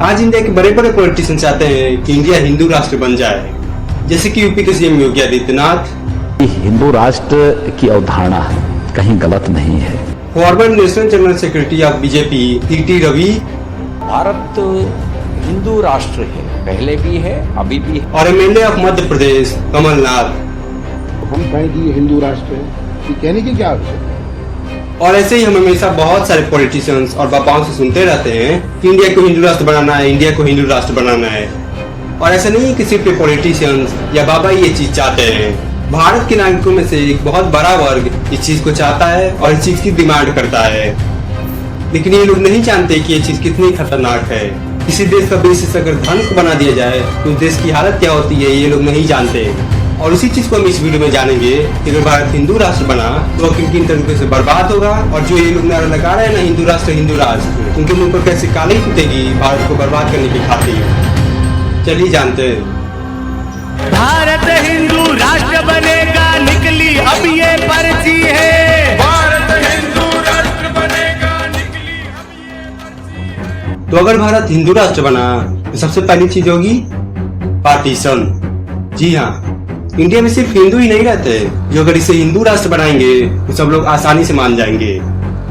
आज इंडिया के बड़े बड़े पॉलिटिशियन चाहते हैं कि इंडिया हिंदू राष्ट्र बन जाए, जैसे कि यूपी के सीएम योगी आदित्यनाथ। हिंदू राष्ट्र की अवधारणा कहीं गलत नहीं है। Former national general secretary of BJP T Ravi. Bharat Hindu राष्ट्र है, पहले भी है, अभी भी है। और एमएलए ऑफ मध्य प्रदेश कमलनाथ। हम कहें कि ये हिंदू राष्ट्र है, ये कहने की क्या आवश्यकता है? और ऐसे ही हम हमेशा बहुत सारे पॉलिटिशियंस और बाबाओं से सुनते रहते हैं कि इंडिया को हिंदू राष्ट्र बनाना है, इंडिया को हिंदू राष्ट्र बनाना है। और ऐसा नहीं है कि सिर्फ पॉलिटिशियंस या बाबा ये चीज चाहते हैं। भारत के नागरिकों में से एक बहुत बड़ा वर्ग इस चीज को चाहता है और इस चीज की डिमांड करता है, लेकिन ये लोग नहीं जानते कि ये चीज कितनी खतरनाक है। किसी देश का बेसिस अगर धन को बना दिया जाए तो उस देश की हालत क्या होती है ये लोग नहीं जानते। और उसी चीज को हम इस वीडियो में जानेंगे कि अगर भारत हिंदू राष्ट्र बना तो किन किन तरीके से बर्बाद होगा, और जो ये लोग नारा लगा रहे हैं ना हिंदू राष्ट्र, उनके मुंह पर कैसे काली फूटेगी भारत को बर्बाद करने की खातिर। चलिए जानते हैं। भारत हिंदू राष्ट्र बनेगा, निकली अब ये पर्ची है। भारत हिंदू राष्ट्र बनेगा, निकली अब ये पर्ची। तो अगर भारत हिंदू राष्ट्र बना तो सबसे पहली चीज होगी पार्टीशन। जी हाँ, इंडिया में सिर्फ हिंदू ही नहीं रहते जो अगर इसे हिंदू राष्ट्र बनाएंगे तो सब लोग आसानी से मान जाएंगे।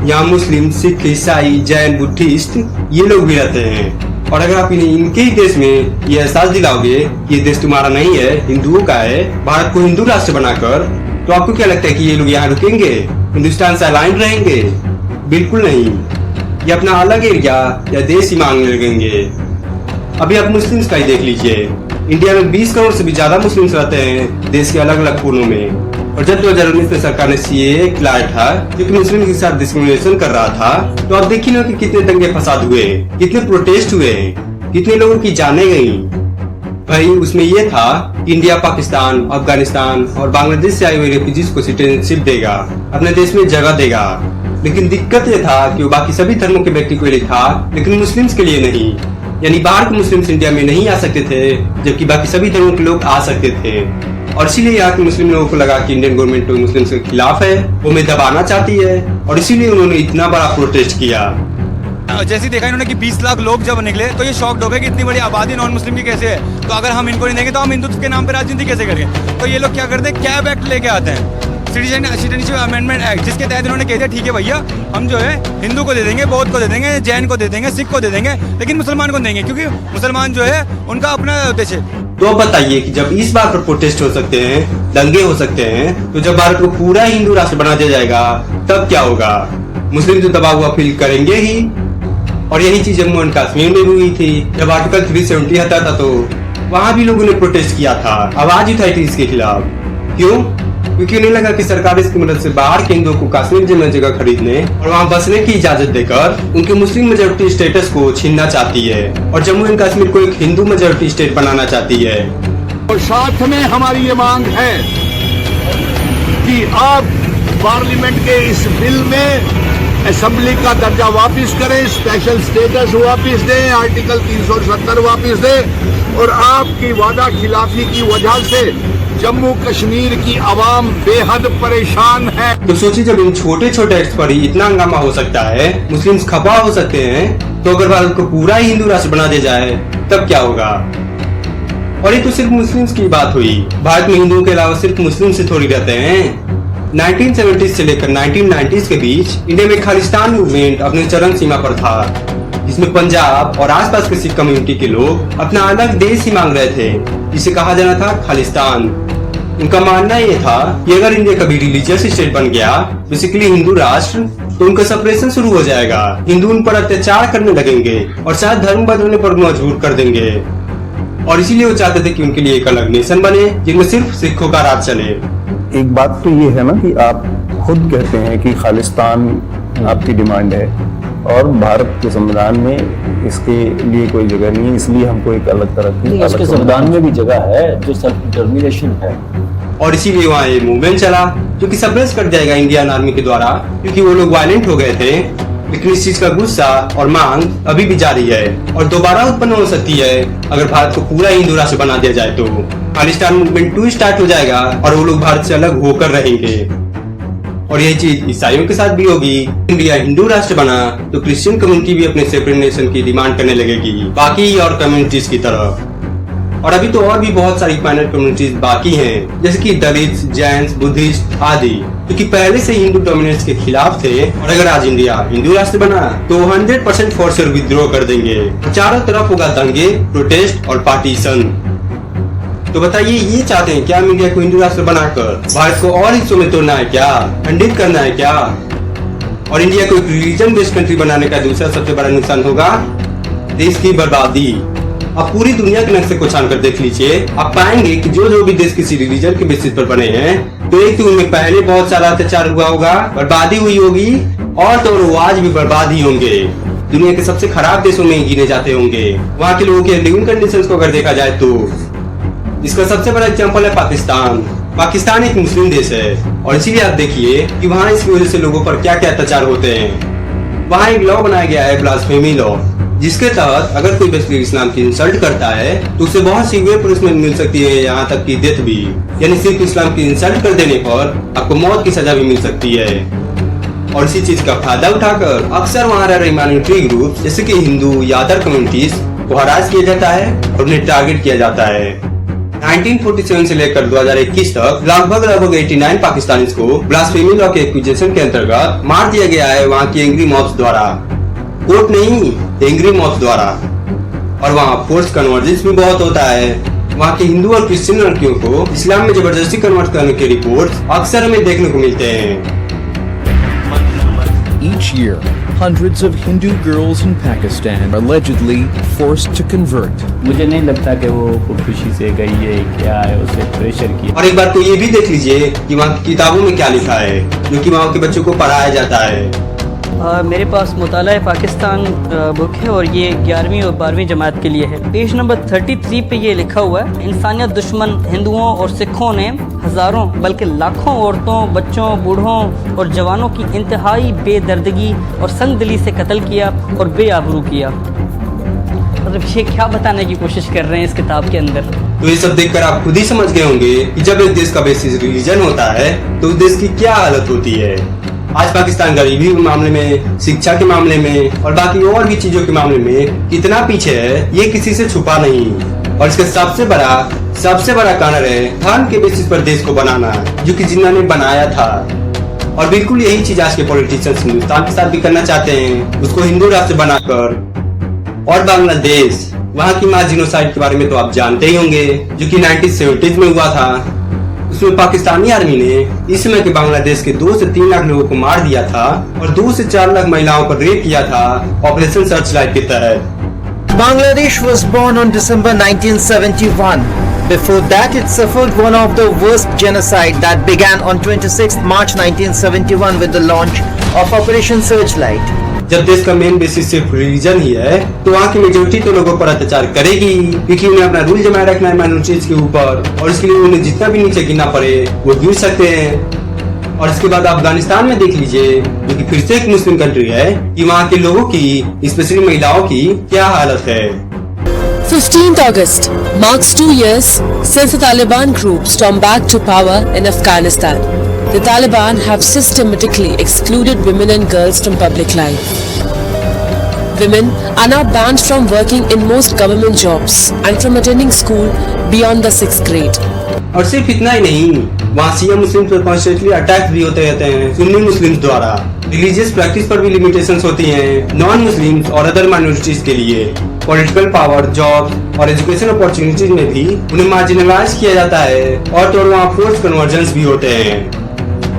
यहाँ मुस्लिम, सिख, ईसाई, जैन, बुद्धिस्ट ये लोग भी रहते हैं। और अगर आप इन्हें इनके ही देश में ये एहसास दिलाओगे कि ये देश तुम्हारा नहीं है, हिंदुओं का है, भारत को हिंदू राष्ट्र बनाकर, तो आपको क्या लगता है कि ये लोग यहाँ रुकेंगे, हिंदुस्तान से अलाइन रहेंगे? बिल्कुल नहीं, ये अपना अलग एरिया या देश ही मांगने लगेंगे। अभी आप मुस्लिम्स का ही देख लीजिए। इंडिया में 20 करोड़ से भी ज्यादा मुस्लिम्स रहते हैं देश के अलग अलग कोनों में। और जब 2019 में सरकार ने सीएए लाया था जो कि मुस्लिम के साथ डिस्क्रिमिनेशन कर रहा था, तो आप देखिए ना कि कितने दंगे फसाद हुए, कितने प्रोटेस्ट हुए, कितने लोगों की जानें गई। भाई उसमें ये था कि इंडिया पाकिस्तान, अफगानिस्तान और बांग्लादेश से आए हुए रेफ्यूजीज को सिटीजनशिप देगा, अपने देश में जगह देगा। लेकिन दिक्कत ये था कि वो बाकी सभी धर्मों के व्यक्ति के लिए था, लेकिन मुस्लिम्स के लिए नहीं। यानी बाहर के मुस्लिम्स इंडिया में नहीं आ सकते थे, जबकि बाकी सभी धर्मों के लोग आ सकते थे। और इसीलिए यहाँ के मुस्लिम लोगों को लगा कि इंडियन गवर्नमेंट तो मुस्लिम्स के खिलाफ है, वो हमें दबाना चाहती है, और इसीलिए उन्होंने इतना बड़ा प्रोटेस्ट किया। जैसे देखा इन्होंने कि 20 लाख लोग जब निकले तो ये शॉक्ड हो गए कि इतनी बड़ी आबादी नॉन मुस्लिम की कैसे है, तो अगर हम इनको नहीं देंगे तो हम हिंदुत्व के नाम पे राजनीति कैसे करेंगे। तो ये लोग क्या करते हैं, कैब एक्ट लेके आते हैं, सिटीजनशिप अमेंडमेंट एक्ट, जिसके तहत इन्होंने कह दिया ठीक है भैया हम जो है हिंदू को दे देंगे, बौद्ध को दे देंगे, जैन को दे देंगे, सिख को दे देंगे, लेकिन मुसलमान को देंगे, क्योंकि मुसलमान जो है उनका अपना उद्देश्य। तो अब बताइए कि जब इस बात पर प्रोटेस्ट हो सकते हैं, दंगे हो सकते हैं, तो जब भारत को पूरा हिंदू राष्ट्र बना दिया जाएगा तब क्या होगा? मुस्लिम तो दबा हुआ फील करेंगे ही। और यही चीज जम्मू एंड कश्मीर में भी हुई थी। जब आर्टिकल 370 हटा था तो वहाँ भी लोगों ने प्रोटेस्ट किया था, आवाज उठाई थी इसके खिलाफ। क्यों? क्योंकि उन्हें लगा कि सरकार इसकी मदद से बाहर के हिंदुओं को कश्मीर में जगह खरीदने और वहाँ बसने की इजाजत देकर उनके मुस्लिम मेजोरिटी स्टेटस को छीनना चाहती है, और जम्मू एंड कश्मीर को एक हिंदू मेजोरिटी स्टेट बनाना चाहती है। और साथ में हमारी ये मांग है कि आप पार्लियामेंट के इस बिल में असेंबली का दर्जा वापस करें, स्पेशल स्टेटस वापस दें, आर्टिकल 370 वापस दें, और आपकी वादा खिलाफी की वजह से जम्मू कश्मीर की आवाम बेहद परेशान है। तो सोचिए जब इन छोटे छोटे एक्ट पर ही इतना हंगामा हो सकता है, मुस्लिम्स खफा हो सकते हैं, तो अगर भारत को पूरा ही हिंदू राष्ट्र बना दिया जाए तब क्या होगा? और ये तो सिर्फ मुस्लिम्स की बात हुई। भारत में हिंदुओं के अलावा सिर्फ मुस्लिम से थोड़ी रहते हैं। 1970 से लेकर 1990s के बीच इंडिया में खालिस्तान मूवमेंट अपने चरम सीमा पर था, जिसमें पंजाब और आसपास के सिख कम्युनिटी के लोग अपना अलग देश ही मांग रहे थे, जिसे कहा जाना था खालिस्तान। उनका मानना ये था कि अगर इंडिया कभी रिलीजियस स्टेट बन गया, बेसिकली हिंदू राष्ट्र, तो उनका सेपरेशन शुरू हो जाएगा, हिंदू उन पर अत्याचार करने लगेंगे और शायद धर्म बदलने पर मजबूर कर देंगे। और इसीलिए वो चाहते थे कि उनके लिए एक अलग नेशन बने जिनमें सिर्फ सिखों का राज चले। एक बात तो ये है ना कि आप खुद कहते हैं कि खालिस्तान आपकी डिमांड है, और भारत के संविधान में इसके लिए कोई जगह नहीं है, इसलिए हमको एक अलग तरह की इसके संविधान में भी जगह है जो सेल्फ डिटर्मिनेशन है। और इसीलिए वहाँ ये मूवमेंट चला जो कि सप्रेस कर जाएगा इंडियन आर्मी के द्वारा, क्योंकि वो लोग वायलेंट हो गए थे। लेकिन इस चीज का गुस्सा और मांग अभी भी जारी है और दोबारा उत्पन्न हो सकती है अगर भारत को पूरा हिंदू राष्ट्र बना दिया जाए। तो खालिस्तान मूवमेंट 2 स्टार्ट हो जाएगा और वो लोग भारत से अलग होकर रहेंगे। और यही चीज ईसाइयों के साथ भी होगी। इंडिया हिंदू राष्ट्र बना तो क्रिश्चियन कम्युनिटी भी अपने सेपरेट नेशन की डिमांड करने लगेगी, बाकी और कम्युनिटीज की तरह। और अभी तो और भी बहुत सारी माइनर कम्युनिटीज बाकी हैं, जैसे कि दलित, जैन, बुद्धिस्ट आदि, क्योंकि पहले से हिंदू डोमिनेंस के खिलाफ थे। और अगर आज इंडिया हिंदू राष्ट्र बना तो 100% फोर्स और विद्रोह कर देंगे। चारों तरफ होगा दंगे, प्रोटेस्ट और पार्टीशन। तो बताइए, ये चाहते हैं क्या हम इंडिया को हिंदू राष्ट्र बनाकर भारत को और हिस्सों में तोड़ना है क्या, खंडित करना है क्या? और इंडिया को एक रिलीजन बेस्ड कंट्री बनाने का दूसरा सबसे बड़ा नुकसान होगा देश की बर्बादी। अब पूरी दुनिया के नक्शे को छान कर देख लीजिए, आप पाएंगे कि जो भी देश किसी रिलीजन के बेसिस पर बने हैं, तो एक तो उनमें पहले बहुत सारा अत्याचार हुआ होगा, बर्बादी हुई होगी, और तो वो आज भी बर्बाद ही होंगे। दुनिया के सबसे खराब देशों में गिने जाते होंगे। वहाँ के लोगों के लिविंग कंडीशंस को अगर देखा जाए तो इसका सबसे बड़ा एग्जाम्पल है पाकिस्तान। पाकिस्तान एक मुस्लिम देश है और इसीलिए आप देखिए कि वहाँ इसकी वजह से लोगों पर क्या क्या अत्याचार होते हैं। वहाँ एक लॉ बनाया गया है, ब्लास्फेमी लॉ, जिसके तहत अगर कोई व्यक्ति इस्लाम की इंसल्ट करता है तो उसे बहुत सीवियर पनिशमेंट मिल सकती है, यहाँ तक कि डेथ भी। यानी सिर्फ इस्लाम की इंसल्ट कर देने पर आपको मौत की सजा भी मिल सकती है। और इसी चीज का फायदा उठाकर अक्सर वहाँ रह रहे माइनॉरिटी ग्रुप जैसे कि हिंदू या अदर कम्युनिटीज को हरास किया जाता है और उन्हें टारगेट किया जाता है। 1947 से लेकर 2021 तक लगभग 89 पाकिस्तानी को ब्लास्फेमी लॉ के एक्यूजेशन के अंतर्गत मार दिया गया है, वहाँ की एंग्री मॉब्स द्वारा। कोर्ट नहीं, एंग्री मॉब्स द्वारा। और वहाँ फोर्स कन्वर्जेंस भी बहुत होता है। वहाँ के हिंदू और क्रिश्चियन लड़कियों को इस्लाम में जबरदस्ती कन्वर्ट करने के रिपोर्ट्स अक्सर हमें देखने को मिलते हैं। Each year, hundreds of Hindu girls in Pakistan are allegedly forced to convert. मुझे नहीं लगता कि वो खुशी से गई है, क्या है, उसे प्रेशर किया। और एक बार तो ये भी देख लीजिए कि वहाँ की किताबों में क्या लिखा है, जो कि वहाँ के बच्चों को पढ़ाया जाता है। मेरे पास मुताला पाकिस्तान बुक है और ये 11वीं और 12वीं जमात के लिए है। पेज नंबर 33 पे ये लिखा हुआ है, इंसानियत दुश्मन हिंदुओं और सिखों ने हज़ारों बल्कि लाखों औरतों, बच्चों, बूढ़ों और जवानों की इंतहाई बेदर्दगी और संगदिली से कत्ल किया और बेआबरू किया। मतलब ये क्या बताने की कोशिश कर रहे हैं इस किताब के अंदर? तो ये सब देखकर आप खुद ही समझ गए होंगे कि जब एक देश का बेसिस रिलीजन होता है तो उस देश की क्या हालत होती है। आज पाकिस्तान गरीबी के मामले में, शिक्षा के मामले में और बाकी और भी चीजों के मामले में कितना पीछे है, ये किसी से छुपा नहीं। और इसका सबसे बड़ा कारण है धर्म के बेसिस पर देश को बनाना, जो कि जिन्ना ने बनाया था। और बिल्कुल यही चीज आज के पॉलिटिशियंस हिंदुस्तान के साथ भी करना चाहते हैं, उसको हिंदू राष्ट्र बनाकर। और बांग्लादेश, वहाँ की मास जिनोसाइड के बारे में तो आप जानते ही होंगे, जो कि 1970s में हुआ था। उसमें पाकिस्तानी आर्मी ने इस समय के बांग्लादेश के 2 से 3 लाख लोगों को मार दिया था और 2 से 4 लाख महिलाओं पर रेप किया था ऑपरेशन सर्चलाइट के तहत। Bangladesh was born on December 1971. Before that, it suffered one of the worst genocide that began on 26th March 1971 with the launch of Operation Searchlight. जब देश का मेन बेसिस सिर्फ रिलीजन ही है तो वहाँ की मेजोरिटी तो लोगों पर अत्याचार करेगी, क्योंकि उन्हें अपना रूल जमाए रखना है माइनॉरिटीज के ऊपर, और इसके लिए उन्हें जितना भी नीचे गिरना पड़े वो गिर सकते हैं। और इसके बाद अफगानिस्तान में देख लीजिए, जो कि फिर से एक मुस्लिम कंट्री है, कि वहाँ के लोगों की, स्पेशली महिलाओं की क्या हालत है। 15th August marks 2 years since the Taliban group stormed back to power in Afghanistan. The Taliban have systematically excluded women and girls from public life. Women are now banned from working in most government jobs and from attending school beyond the 6th grade. और सिर्फ इतना ही नहीं, वहाँ शिया मुस्लिम पर constantly attack भी होते रहते हैं सुन्नी मुस्लिम द्वारा। रिलीजियस प्रैक्टिस पर भी लिमिटेशंस होती हैं नॉन मुस्लिम्स और अदर माइनॉरिटीज के लिए। पॉलिटिकल पावर, जॉब और एजुकेशन अपॉर्चुनिटीज में भी उन्हें मार्जिनलाइज किया जाता है, और तो वहाँ फोर्स कन्वर्जेंस भी होते हैं।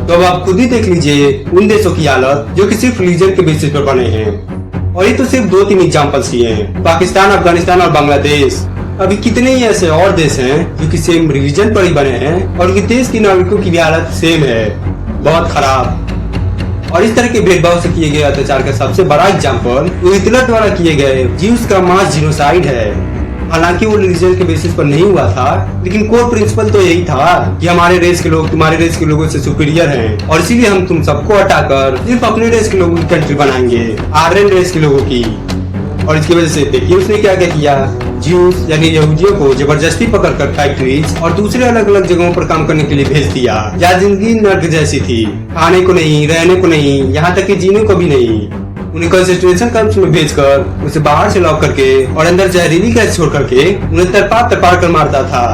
तो अब आप खुद ही देख लीजिए उन देशों की हालत जो कि सिर्फ रिलीजन के बेसिस पर बने हैं। और ये तो सिर्फ 2-3 एग्जांपल्स ही हैं, पाकिस्तान, अफगानिस्तान और बांग्लादेश। अभी कितने ही ऐसे और देश हैं जो कि सेम रिलीजन पर ही बने हैं और उनके देश के नागरिकों की भी हालत सेम है, बहुत खराब। और इस तरह के भेदभाव से किए गए अत्याचार का सबसे बड़ा एग्जाम्पल हिटलर द्वारा किए गए ज्यूस का मास जिनोसाइड है। हालांकि वो रिलीजन के बेसिस पर नहीं हुआ था, लेकिन कोर प्रिंसिपल तो यही था कि हमारे रेस के लोग तुम्हारे रेस के लोगों से सुपीरियर हैं, और इसीलिए हम तुम सबको हटाकर सिर्फ अपने रेस के लोगों की कंट्री बनाएंगे, आर्यन रेस के लोगों की। और इसकी वजह से देखिए उसने क्या क्या किया। ज्यूस यानी यहूदियों को जबरदस्ती पकड़कर फैक्ट्रीज और दूसरे अलग अलग जगहों पर काम करने के लिए भेज दिया, जहाँ जिंदगी नर्क जैसी थी, खाने को नहीं, रहने को नहीं, यहाँ तक कि जीने को भी नहीं। उन्हें कंसंट्रेशन कैंप्स में भेजकर उसे बाहर से लॉक करके और अंदर जहरीली गैस छोड़ करके उन्हें तरपार कर मारता था।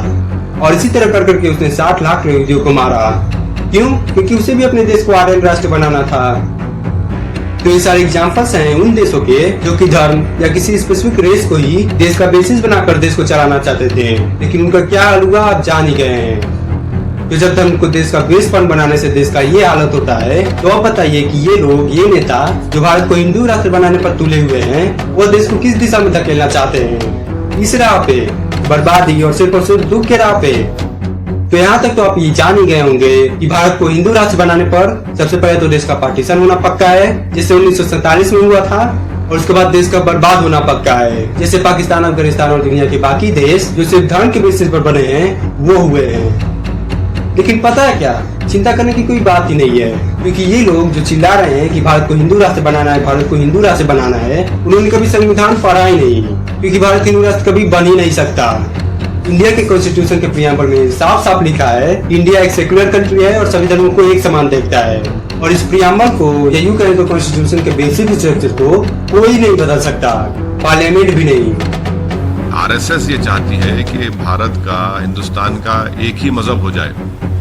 और इसी तरह कर करके उसने 60 लाख यहूदियों को मारा। क्यों? क्योंकि उसे भी अपने देश को आर्यन राष्ट्र बनाना था। तो ये सारे एग्जाम्पल्स हैं उन देशों के जो कि धर्म या किसी स्पेसिफिक रेस को ही देश का बेसिस बनाकर देश को चलाना चाहते थे, लेकिन उनका क्या हाल हुआ आप जान ही गए हैं। तो जब धर्म को देश का बेस पॉइंट बनाने से देश का ये हालत होता है, तो आप बताइए कि ये लोग, ये नेता जो भारत को हिंदू राष्ट्र बनाने पर तुले हुए हैं, वो देश को किस दिशा में धकेलना चाहते हैं? इस राह पे, बर्बादी और सिर्फ दुख के राह पे। तो यहाँ तक तो आप ये जान ही गए होंगे कि भारत को हिंदू राष्ट्र बनाने पर सबसे पहले तो देश का पार्टीशन होना पक्का है, जिससे 1947 में हुआ था, और उसके बाद देश का बर्बाद होना पक्का है, जैसे पाकिस्तान, अफगानिस्तान और दुनिया के बाकी देश जो सिर्फ धर्म के बेसिस पर बने हैं वो हुए हैं। लेकिन पता है क्या, चिंता करने की कोई बात ही नहीं है, क्योंकि ये लोग जो चिल्ला रहे हैं कि भारत को हिंदू राष्ट्र बनाना है, भारत को हिंदू राष्ट्र बनाना है, उन्होंने कभी संविधान पढ़ा ही नहीं, क्योंकि भारत हिंदू राष्ट्र कभी बन ही नहीं सकता। इंडिया के कॉन्स्टिट्यूशन के प्रियम्बल में साफ साफ लिखा है, इंडिया एक सेक्युलर कंट्री है और सभी धर्मों को एक समान देखता है। और इस प्रियम्बल को या यूं कहें तो कॉन्स्टिट्यूशन के बेसिक स्ट्रक्चर को कोई नहीं बदल सकता, पार्लियामेंट भी नहीं। आरएसएस ये चाहती है कि भारत का, हिंदुस्तान का एक ही मजहब हो जाए।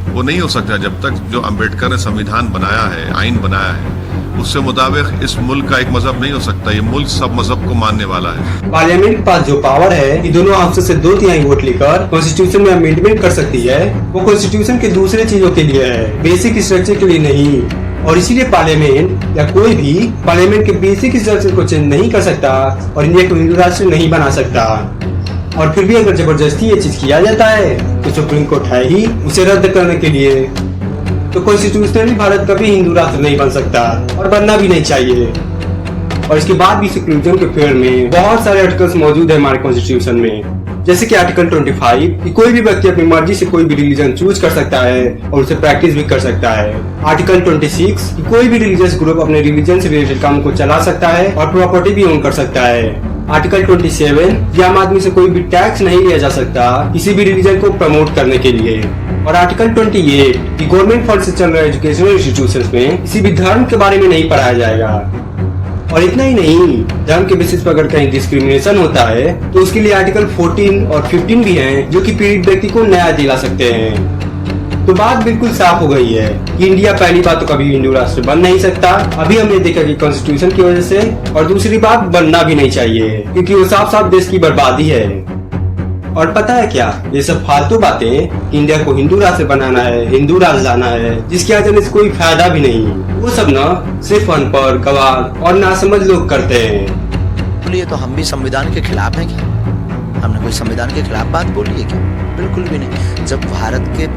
वो नहीं हो सकता जब तक जो अम्बेडकर ने संविधान बनाया है, आइन बनाया है, उससे मुताबिक इस मुल्क का एक मजहब नहीं हो सकता। ये मुल्क सब मजहब को मानने वाला है। पार्लियामेंट के पास जो पावर है कि दोनों हाउसेस से 2/3 वोट लेकर कॉन्स्टिट्यूशन में अमेंडमेंट कर सकती है, वो कॉन्स्टिट्यूशन के दूसरे चीजों के लिए है, बेसिक स्ट्रक्चर के लिए नहीं। और इसीलिए पार्लियामेंट या कोई भी पार्लियामेंट के बेसिक स्ट्रक्चर को चेंज नहीं कर सकता और इंडिया को हिंदू राष्ट्र नहीं बना सकता। और फिर भी अगर जबरदस्ती ये चीज किया जाता है तो सुप्रीम कोर्ट है ही उसे रद्द करने के लिए। तो कॉन्स्टिट्यूशनली भारत कभी हिंदू राष्ट्र नहीं बन सकता और बनना भी नहीं चाहिए। और इसके बाद भी सेक्युलरिज्म के फेयर में बहुत सारे आर्टिकल्स मौजूद है हमारे कॉन्स्टिट्यूशन में, जैसे कि आर्टिकल 25 कि कोई भी व्यक्ति अपनी मर्जी से कोई भी रिलीजन चूज कर सकता है और उसे प्रैक्टिस भी कर सकता है। आर्टिकल 26 कि कोई भी रिलीजियस ग्रुप अपने रिलीजन से रिलेटेड काम को चला सकता है और प्रॉपर्टी भी ओन कर सकता है। आर्टिकल 27 कि आम आदमी से कोई भी टैक्स नहीं लिया जा सकता किसी भी रिलीजन को प्रमोट करने के लिए। और आर्टिकल 28 कि गवर्नमेंट फंड से चल रहे एजुकेशनल इंस्टीट्यूशंस में किसी भी धर्म के बारे में नहीं पढ़ाया जाएगा। और इतना ही नहीं, धर्म के बेसिस पर अगर कहीं डिस्क्रिमिनेशन होता है तो उसके लिए आर्टिकल 14 और 15 भी हैं जो कि पीड़ित व्यक्ति को न्याय दिला सकते हैं। तो बात बिल्कुल साफ हो गई है कि इंडिया पहली बात तो कभी हिंदू राष्ट्र बन नहीं सकता, अभी हमने देखा कि कॉन्स्टिट्यूशन की वजह से, और दूसरी बात बनना भी नहीं चाहिए क्योंकि वो साफ साफ देश की बर्बादी है। और पता है क्या, ये सब फालतू बातें इंडिया को हिंदू राष्ट्र बनाना है, हिंदू राज लाना है, जिसकी वजह से कोई फायदा भी नहीं, वो सब ना सिर्फ अनपढ़, गवार और नासमझ लोग करते हैं। बोलिए तो हम भी संविधान के खिलाफ हैं क्या? हमने कोई संविधान के खिलाफ बात बोली है क्या? बिल्कुल भी नहीं। जब भारत के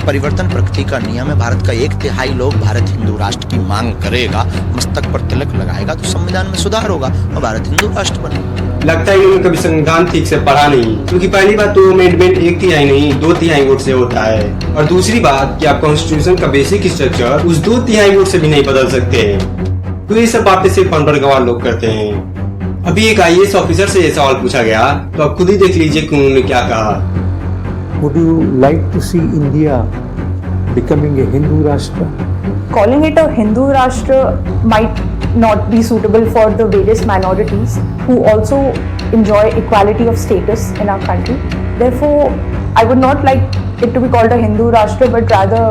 परिवर्तन प्रगति का नियम है, भारत का 1/3 लोग भारत हिंदू राष्ट्र की मांग करेगा, मस्तक पर तिलक लगाएगा, तो संविधान में सुधार होगा और भारत हिंदू राष्ट्र बनेगा। लगता है इन्होंने कभी संविधान ठीक से पढ़ा नहीं, क्योंकि पहली बात तो अमेंडमेंट 1/3 नहीं 2/3 वोट से होता है, और दूसरी बात कि आप कॉन्स्टिट्यूशन का बेसिक स्ट्रक्चर उस 2/3 वोट से भी नहीं बदल सकते। तो ये सब बातें सिर्फ अनपढ़ गवार लोग करते हैं। अभी एक IAS ऑफिसर से ये सवाल पूछा गया तो आप खुद ही देख लीजिए कि उन्होंने क्या कहा। Would you like to see India becoming a Hindu Rashtra? Calling it a Hindu Rashtra might not be suitable for the various minorities who also enjoy equality of status in our country. Therefore, I would not like it to be called a Hindu Rashtra, but rather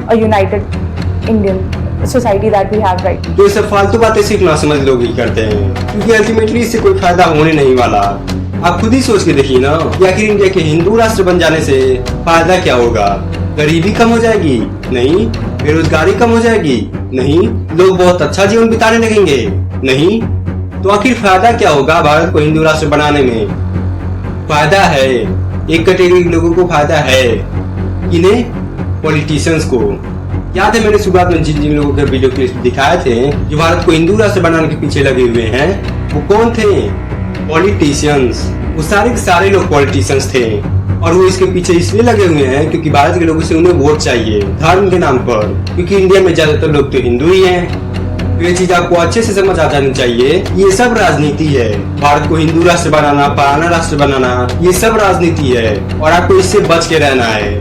a united Indian society that we have right now. तो ये सब फालतू बातें सिर्फ नासमझ लोग ही करते हैं, क्योंकि अल्टीमेटली इससे कोई फायदा होने नहीं वाला। आप खुद ही सोच के देखिए ना कि आखिर इंडिया के हिंदू राष्ट्र बन जाने से फायदा क्या होगा? गरीबी कम हो जाएगी? नहीं। बेरोजगारी कम हो जाएगी? नहीं। लोग बहुत अच्छा जीवन बिताने लगेंगे? नहीं। तो आखिर फायदा क्या होगा भारत को हिंदू राष्ट्र बनाने में? फायदा है, एक कैटेगरी के लोगों को फायदा है, इन्हें पॉलिटिशियंस को। याद है मैंने शुरुआत में जिन जिन लोगों के वीडियो क्लिप दिखाए थे जो भारत को हिंदू राष्ट्र बनाने के पीछे लगे हुए हैं, वो कौन थे? पॉलिटिशियंस। वो सारे के सारे लोग पॉलिटिशियंस थे, और वो इसके पीछे इसलिए लगे हुए हैं क्योंकि भारत के लोगों से उन्हें वोट चाहिए धर्म के नाम पर, क्योंकि इंडिया में ज्यादातर लोग तो हिंदू ही हैं। तो ये चीज आपको अच्छे से समझ आ जानी चाहिए। ये सब राजनीति है। भारत को हिंदू राष्ट्र बनाना, पराना राष्ट्र बनाना, ये सब राजनीति है और आपको इससे बच के रहना है।